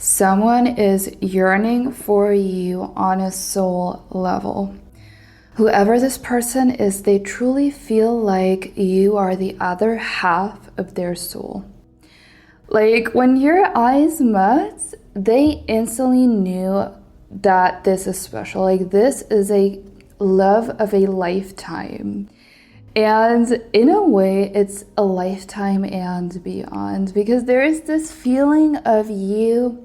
Someone is yearning for you on a soul level. Whoever this person is, they truly feel like you are the other half of their soul. Like when your eyes met, they instantly knew that this is special. Like this is a love of a lifetime. And in a way, it's a lifetime and beyond, because there is this feeling of you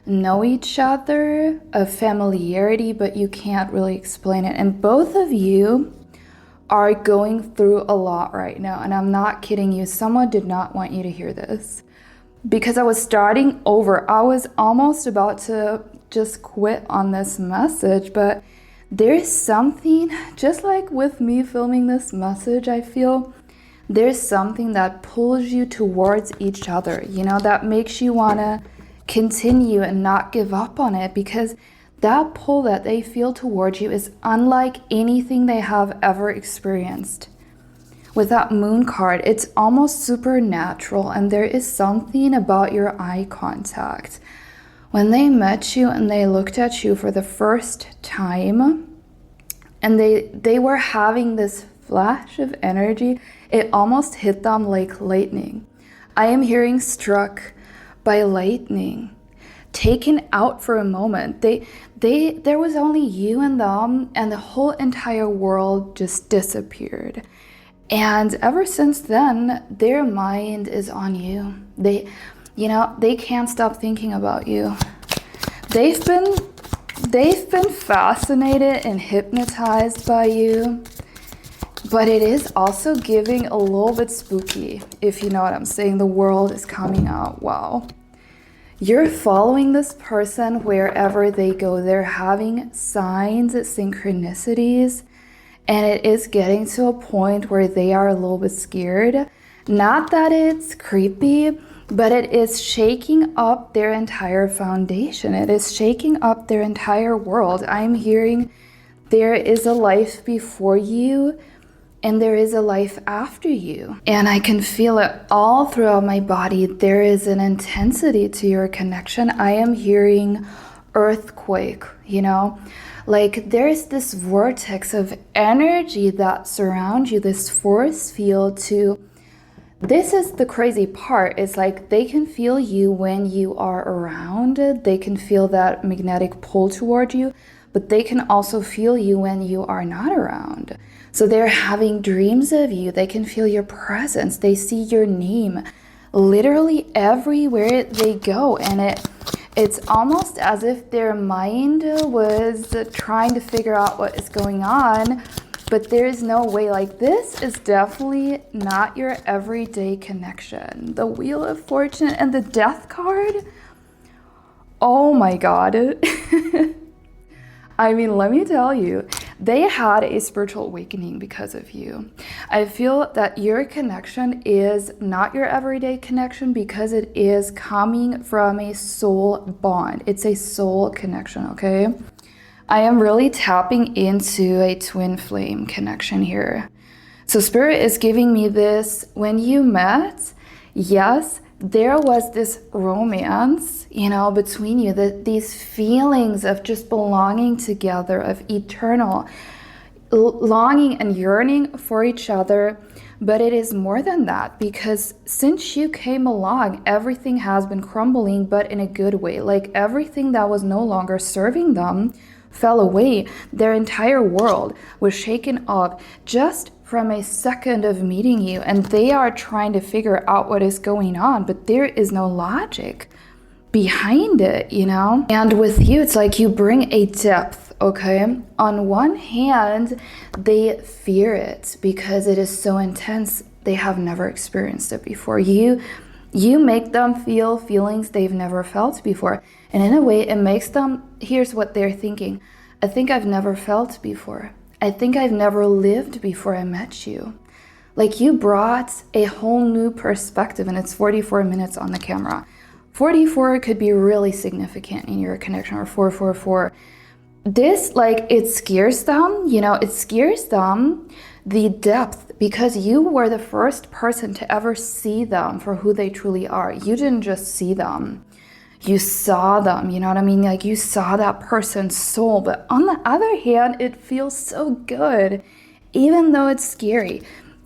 know each other, of familiarity, but you can't really explain it. And both of you are going through a lot right now. And I'm not kidding you. Someone did not want you to hear this, because I was starting over. I was almost about to just quit on this message, but there's something, just like with me filming this message, I feel there's something that pulls you towards each other, that makes you want to continue and not give up on it, because that pull that they feel towards you is unlike anything they have ever experienced. With that moon card, it's almost supernatural, and there is something about your eye contact. When they met you and they looked at you for the first time, and they were having this flash of energy, it almost hit them like lightning. I am hearing struck by lightning, taken out for a moment. There was only you and them, and the whole entire world just disappeared. And ever since then, their mind is on you. They can't stop thinking about you. They've been fascinated and hypnotized by you, but it is also giving a little bit spooky, if you know what I'm saying. The world is coming out. Wow. You're following this person wherever they go. They're having signs, synchronicities, and it is getting to a point where they are a little bit scared. Not that it's creepy, but it is shaking up their entire foundation. It is shaking up their entire world. I'm hearing there is a life before you and there is a life after you. And I can feel it all throughout my body. There is an intensity to your connection. I am hearing earthquake, like there's this vortex of energy that surrounds you, this force field to. This is the crazy part. It's like they can feel you when you are around. They can feel that magnetic pull toward you, but they can also feel you when you are not around. So they're having dreams of you. They can feel your presence. They see your name literally everywhere they go. And it's almost as if their mind was trying to figure out what is going on, but there is no way. Like, this is definitely not your everyday connection. The Wheel of Fortune and the Death card. Oh my God. I mean, let me tell you, they had a spiritual awakening because of you. I feel that your connection is not your everyday connection because it is coming from a soul bond. It's a soul connection, okay? I am really tapping into a twin flame connection here. So Spirit is giving me this. When you met, yes, there was this romance, between you, these feelings of just belonging together, of eternal longing and yearning for each other. But it is more than that, because since you came along, everything has been crumbling, but in a good way. Like everything that was no longer serving them fell away. Their entire world was shaken up just from a second of meeting you, and they are trying to figure out what is going on, but there is no logic behind it, And with you, it's like you bring a depth, okay? On one hand, they fear it because it is so intense. They have never experienced it before. You make them feel feelings they've never felt before. And in a way, it makes them, here's what they're thinking. I think I've never felt before. I think I've never lived before I met you. Like, you brought a whole new perspective, and it's 44 minutes on the camera. 44 could be really significant in your connection, or 444. This, it scares them, it scares them, the depth, because you were the first person to ever see them for who they truly are. You didn't just see them. you saw them, you know what I mean? Like you saw that person's soul. But on the other hand, it feels so good, even though it's scary,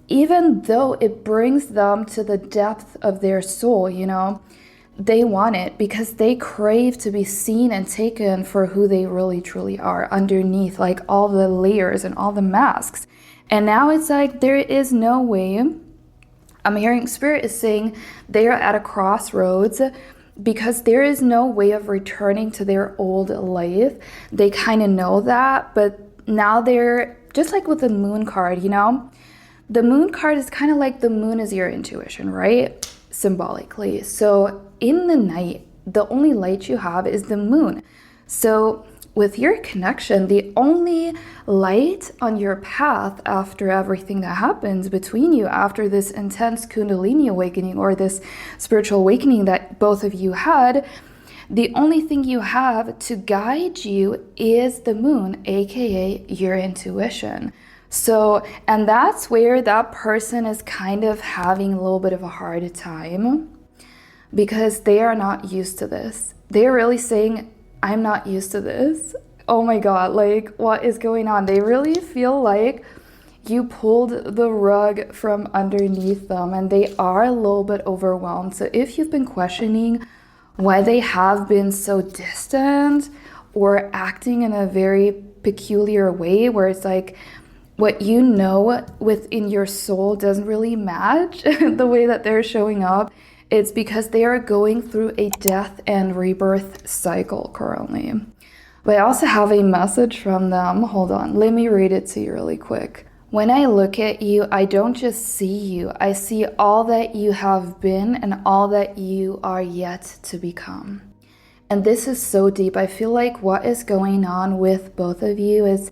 even though it brings them to the depth of their soul, you know? They want it because they crave to be seen and taken for who they really truly are underneath, like all the layers and all the masks. And now it's like there is no way. I'm hearing Spirit is saying they are at a crossroads because there is no way of returning to their old life. They kind of know that, but now they're just like with the moon card, you know? The moon card is kind of like the moon is your intuition, right? Symbolically. So in the night, the only light you have is the moon. So with your connection, the only light on your path after everything that happens between you, after this intense Kundalini awakening or this spiritual awakening that both of you had, the only thing you have to guide you is the moon, aka your intuition. So, and that's where that person is kind of having a little bit of a hard time because they are not used to this. They're really saying, I'm not used to this. Oh my God, like what is going on? They really feel like you pulled the rug from underneath them and they are a little bit overwhelmed. So if you've been questioning why they have been so distant or acting in a very peculiar way where it's like, what you know within your soul doesn't really match the way that they're showing up, it's because they are going through a death and rebirth cycle currently. But I also have a message from them. Hold on, let me read it to you really quick. When I look at you, I don't just see you. I see all that you have been and all that you are yet to become. And this is so deep. I feel like what is going on with both of you is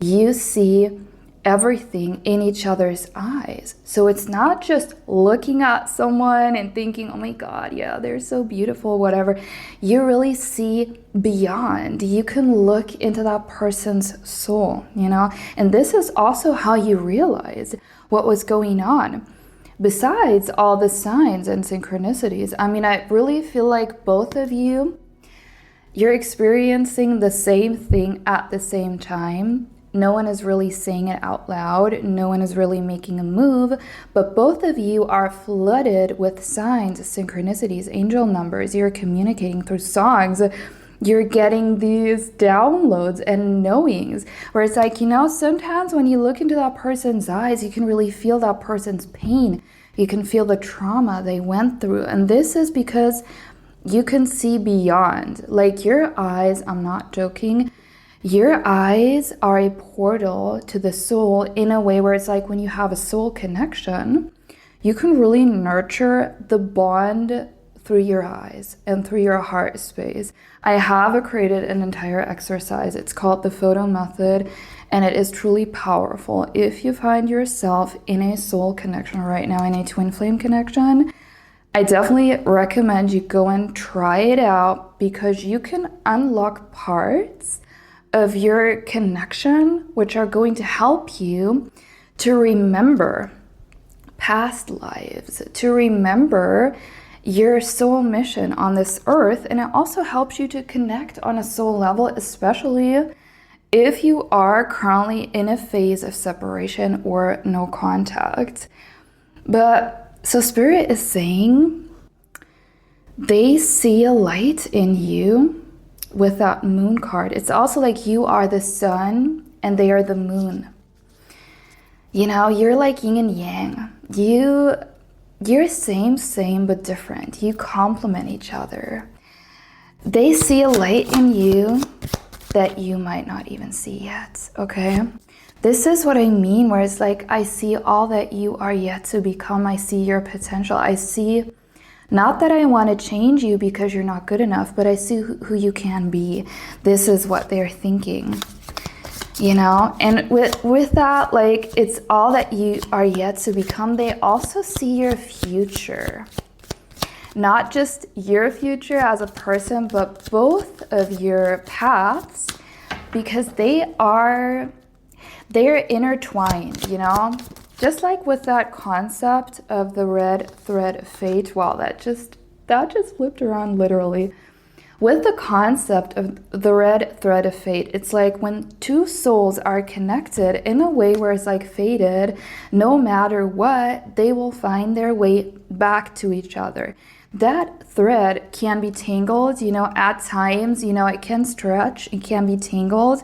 you see everything in each other's eyes. So it's not just looking at someone and thinking, oh my God, yeah, they're so beautiful, whatever. You really see beyond. You can look into that person's soul, you know? And this is also how you realize what was going on. Besides all the signs and synchronicities, I mean, I really feel like both of you, you're experiencing the same thing at the same time. No one is really saying it out loud. No one is really making a move, but both of you are flooded with signs, synchronicities, angel numbers. You're communicating through songs. You're getting these downloads and knowings where it's like, you know, sometimes when you look into that person's eyes, you can really feel that person's pain. You can feel the trauma they went through. And this is because you can see beyond. Like your eyes, I'm not joking, your eyes are a portal to the soul in a way where it's like when you have a soul connection, you can really nurture the bond through your eyes and through your heart space. I have created an entire exercise. It's called the photo method, and it is truly powerful. If you find yourself in a soul connection right now, in a twin flame connection, I definitely recommend you go and try it out because you can unlock parts of your connection which are going to help you to remember past lives, to remember your soul mission on this earth. And it also helps you to connect on a soul level, especially if you are currently in a phase of separation or no contact. But so Spirit is saying they see a light in you with that moon card. It's also like you are the sun and they are the moon. You know, you're like yin and yang. You're same but different. You complement each other. They see a light in you that you might not even see yet, okay? This is what I mean, where it's like, I see all that you are yet to become. I see your potential. I see, not that I want to change you because you're not good enough, but I see who you can be. This is what they're thinking, you know? And with that, like, it's all that you are yet to become. They also see your future. Not just your future as a person, but both of your paths, because they're intertwined, you know? Just like with that concept of the red thread of fate, wow, that just flipped around literally. With the concept of the red thread of fate, it's like when two souls are connected in a way where it's like fated, no matter what, they will find their way back to each other. That thread can be tangled, at times, it can stretch, it can be tangled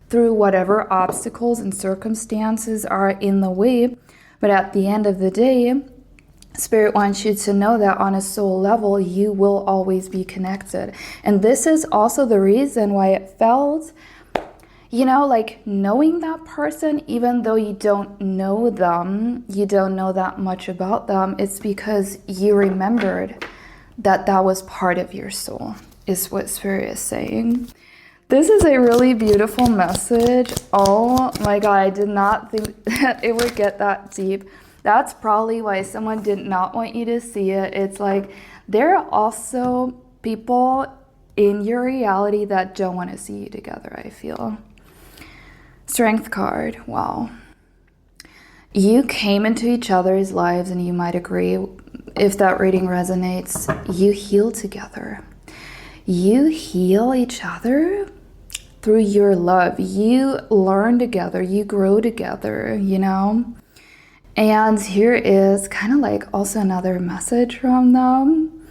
through whatever obstacles and circumstances are in the way. But at the end of the day, Spirit wants you to know that on a soul level, you will always be connected. And this is also the reason why it felt, like knowing that person, even though you don't know them, you don't know that much about them, it's because you remembered that that was part of your soul, is what Spirit is saying. This is a really beautiful message. Oh my God, I did not think that it would get that deep. That's probably why someone did not want you to see it. It's like there are also people in your reality that don't want to see you together, I feel. Strength card. Wow. You came into each other's lives, and you might agree, if that reading resonates, you heal together. You heal each other through your love. You learn together. You grow together, And here is kind of like also another message from them.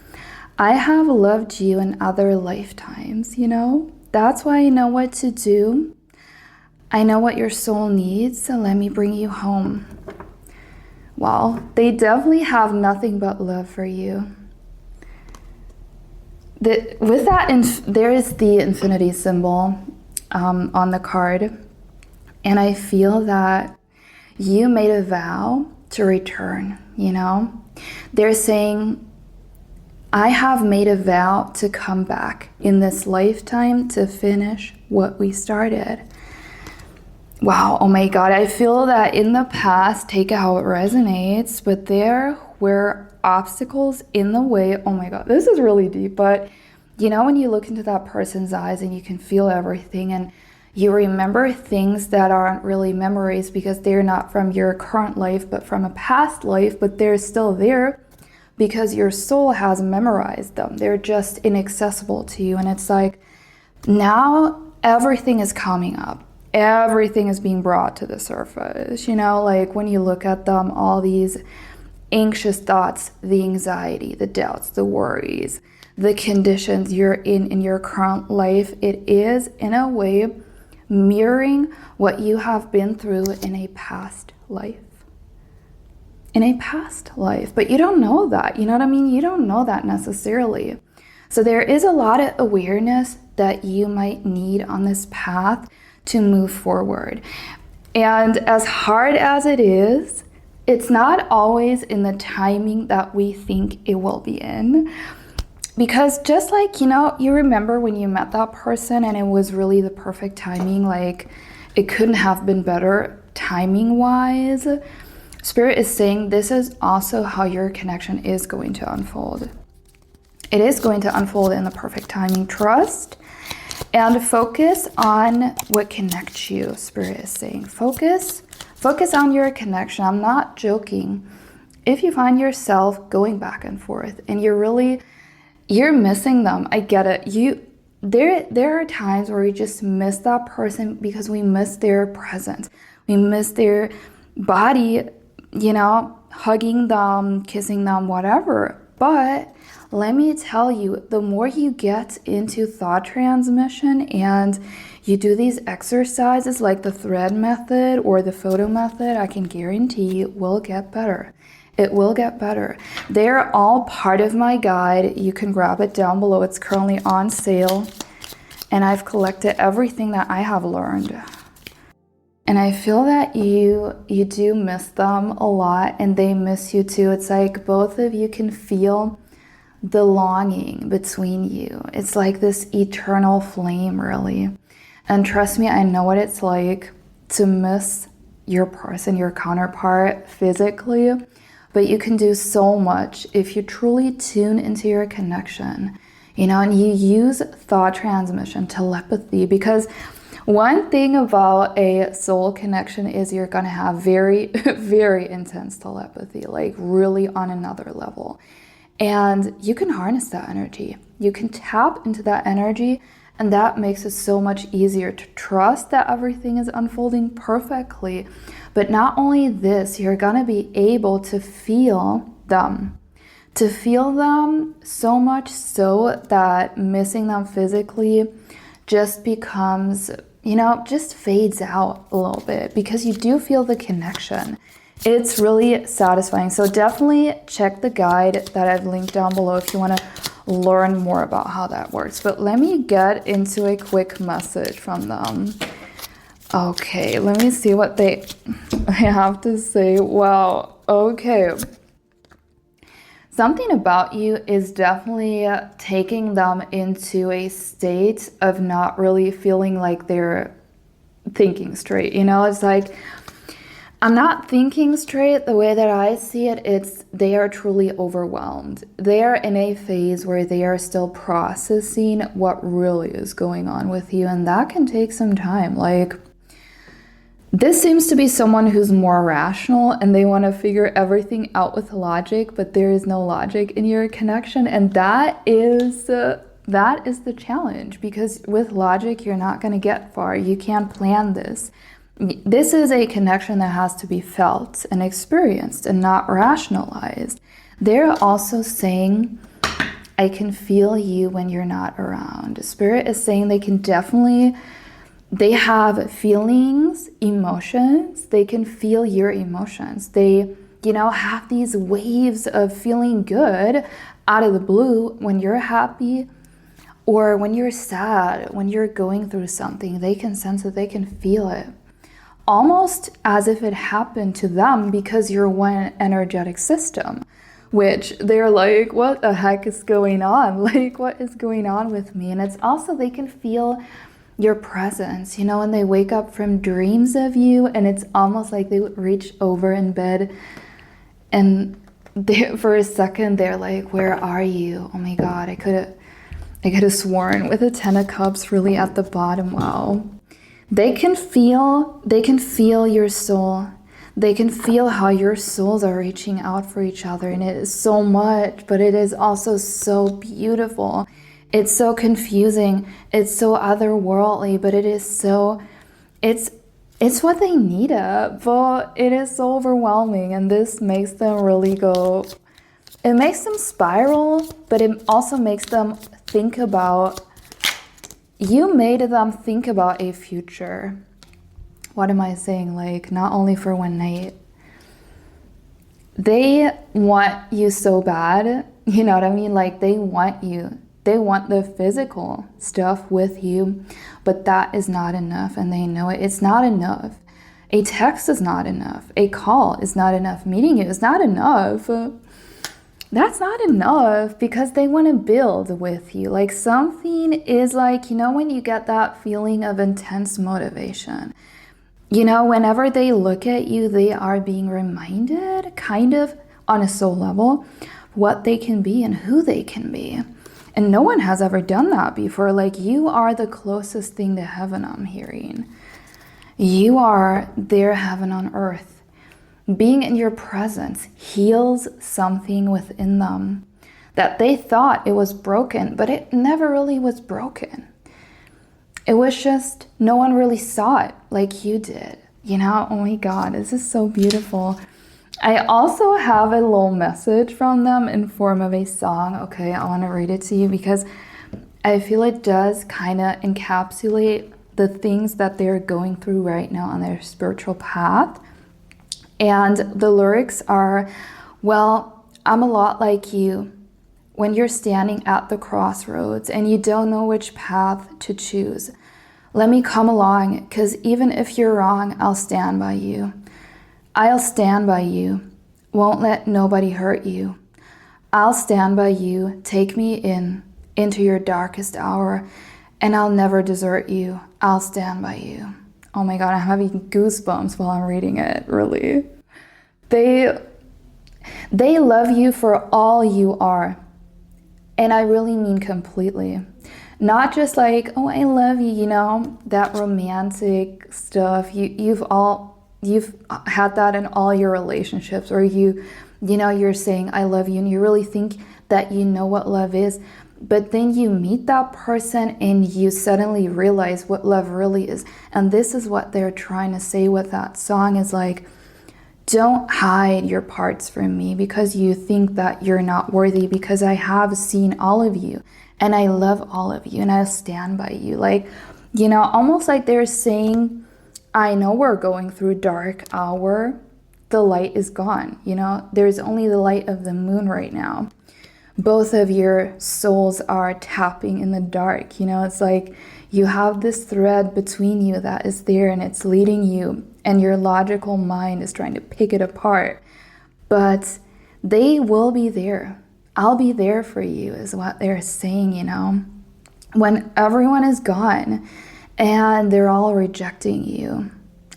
I have loved you in other lifetimes, That's why I know what to do. I know what your soul needs, so let me bring you home. Well, they definitely have nothing but love for you. With that, there is the infinity symbol on the card. And I feel that you made a vow to return, They're saying, I have made a vow to come back in this lifetime to finish what we started. Wow, oh my God, I feel that in the past, take it how it resonates, but there were obstacles in the way. Oh my God, this is really deep, but when you look into that person's eyes and you can feel everything, and you remember things that aren't really memories because they're not from your current life, but from a past life, but they're still there because your soul has memorized them. They're just inaccessible to you. And it's like, now everything is coming up. Everything is being brought to the surface, like when you look at them, all these anxious thoughts, the anxiety, the doubts, the worries, the conditions you're in your current life, it is in a way mirroring what you have been through in a past life. In a past life. But you don't know that, you know what I mean? You don't know that necessarily. So there is a lot of awareness that you might need on this path to move forward. And as hard as it is, it's not always in the timing that we think it will be in. Because just like, you remember when you met that person and it was really the perfect timing, like it couldn't have been better timing wise. Spirit is saying this is also how your connection is going to unfold. It is going to unfold in the perfect timing. Trust and focus on what connects you, Spirit is saying. Focus on your connection. I'm not joking. If you find yourself going back and forth and you're missing them, I get it. There are times where we just miss that person because we miss their presence. We miss their body, hugging them, kissing them, whatever. But let me tell you, the more you get into thought transmission and you do these exercises like the thread method or the photo method, I can guarantee it will get better. It will get better. They're all part of my guide. You can grab it down below. It's currently on sale. And I've collected everything that I have learned. And I feel that you do miss them a lot and they miss you too. It's like both of you can feel the longing between you. It's like this eternal flame, really. And trust me, I know what it's like to miss your person, your counterpart physically, but you can do so much if you truly tune into your connection, and you use thought transmission, telepathy, because one thing about a soul connection is you're going to have very, very intense telepathy, like really on another level. And you can harness that energy. You can tap into that energy, and that makes it so much easier to trust that everything is unfolding perfectly. But not only this, you're gonna be able to feel them. To feel them so much so that missing them physically just becomes, just fades out a little bit, because you do feel the connection. It's really satisfying. So definitely check the guide that I've linked down below if you want to learn more about how that works. But let me get into a quick message from them. Okay, let me see what they have to say. Wow, okay. Something about you is definitely taking them into a state of not really feeling like they're thinking straight. It's like, I'm not thinking straight. The way that I see it, it's they are truly overwhelmed. They are in a phase where they are still processing what really is going on with you, and that can take some time. Like, this seems to be someone who's more rational and they want to figure everything out with logic, but there is no logic in your connection, and that is the challenge, because with logic you're not going to get far. You can't plan this. This is a connection that has to be felt and experienced and not rationalized. They're also saying, I can feel you when you're not around. Spirit is saying they have feelings, emotions. They can feel your emotions. They, have these waves of feeling good out of the blue when you're happy or when you're sad, when you're going through something. They can sense it, they can feel it. Almost as if it happened to them, because you're one energetic system, which they're like, what the heck is going on? Like, what is going on with me? And it's also, they can feel your presence, when they wake up from dreams of you, and it's almost like they would reach over in bed and for a second they're like, where are you? Oh my God, I could have sworn with a 10 of Cups really at the bottom. Wow. They can feel your soul. They can feel how your souls are reaching out for each other, and it is so much, but it is also so beautiful. It's so confusing. It's so otherworldly, but it is so, it's what they needed, but it is so overwhelming, and this makes them really go, it makes them spiral, but it also makes them think about, you made them think about a future. What am I saying? Like, not only for one night. They want you so bad. You know what I mean? Like, they want you. They want the physical stuff with you, but that is not enough, and they know it. It's not enough. A text is not enough. A call is not enough. Meeting you is not enough. That's not enough, because they want to build with you. Like, something is like, when you get that feeling of intense motivation, whenever they look at you, they are being reminded, kind of on a soul level, what they can be and who they can be. And no one has ever done that before. Like, you are the closest thing to heaven, I'm hearing. You are their heaven on earth. Being in your presence heals something within them that they thought it was broken, but it never really was broken. It was just, no one really saw it like you did. Oh my God, this is so beautiful. I also have a little message from them in form of a song. Okay, I want to read it to you because I feel it does kind of encapsulate the things that they're going through right now on their spiritual path. And the lyrics are, well, I'm a lot like you when you're standing at the crossroads and you don't know which path to choose. Let me come along, because even if you're wrong, I'll stand by you. I'll stand by you. Won't let nobody hurt you. I'll stand by you. Take me into your darkest hour, and I'll never desert you. I'll stand by you. Oh my God, I'm having goosebumps while I'm reading it, really. They love you for all you are. And I really mean completely. Not just like, oh, I love you, that romantic stuff. You've had that in all your relationships, or you're saying I love you, and you really think that you know what love is, but then you meet that person and you suddenly realize what love really is. And this is what they're trying to say with that song, is like, don't hide your parts from me because you think that you're not worthy, because I have seen all of you and I love all of you and I'll stand by you. Like, you know, almost like they're saying, I know we're going through dark hour. The light is gone. You know, there's only the light of the moon right now. Both of your souls are tapping in the dark. You know, it's like you have this thread between you that is there and it's leading you, and your logical mind is trying to pick it apart. But they will be there. I'll be there for you is what they're saying, you know. When everyone is gone and they're all rejecting you,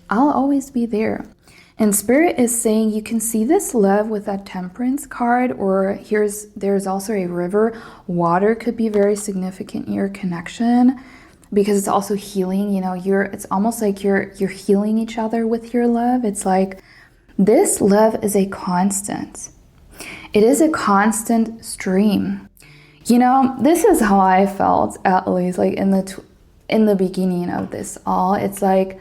I'll always be there. And Spirit is saying you can see this love with that Temperance card, or there's also a river. Water could be very significant in your connection because it's also healing. You know, it's almost like you're healing each other with your love. It's like this love is a constant. It is a constant stream. You know, this is how I felt, at least, like in the beginning of this all. It's like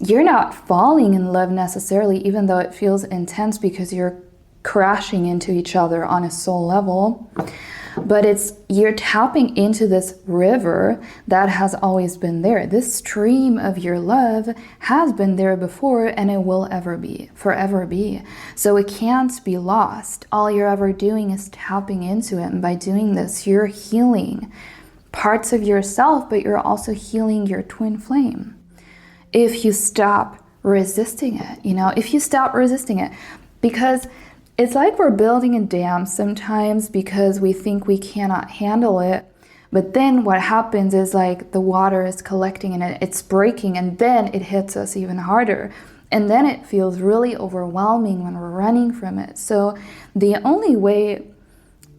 you're not falling in love necessarily, even though it feels intense because you're crashing into each other on a soul level. But you're tapping into this river that has always been there. This stream of your love has been there before, and it will forever be. So it can't be lost. All you're ever doing is tapping into it. And by doing this, you're healing parts of yourself, but you're also healing your twin flame. If you stop resisting it, you know, because it's like we're building a dam sometimes because we think we cannot handle it. But then what happens is like the water is collecting and it's breaking, and then it hits us even harder. And then it feels really overwhelming when we're running from it. So the only way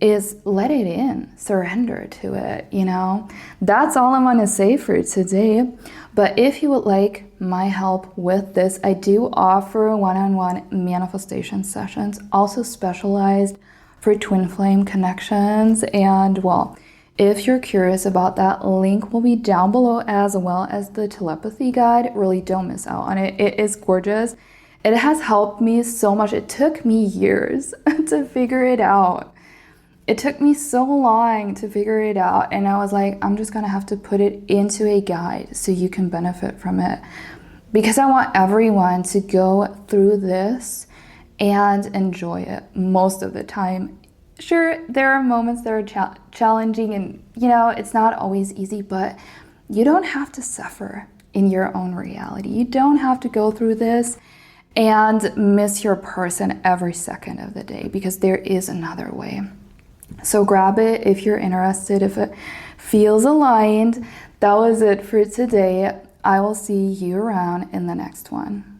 is let it in, surrender to it, you know. That's all I want to say for today. But if you would like my help with this, I do offer one-on-one manifestation sessions, also specialized for twin flame connections. And well, if you're curious about that, link will be down below, as well as the telepathy guide. Really don't miss out on it. It is gorgeous. It has helped me so much. It took me years to figure it out. It took me so long to figure it out, and I was like, I'm just gonna have to put it into a guide so you can benefit from it, because I want everyone to go through this and enjoy it most of the time. Sure, there are moments that are challenging, and you know, it's not always easy, but you don't have to suffer in your own reality. You don't have to go through this and miss your person every second of the day, because there is another way. So grab it if you're interested, if it feels aligned. That was it for today. I will see you around in the next one.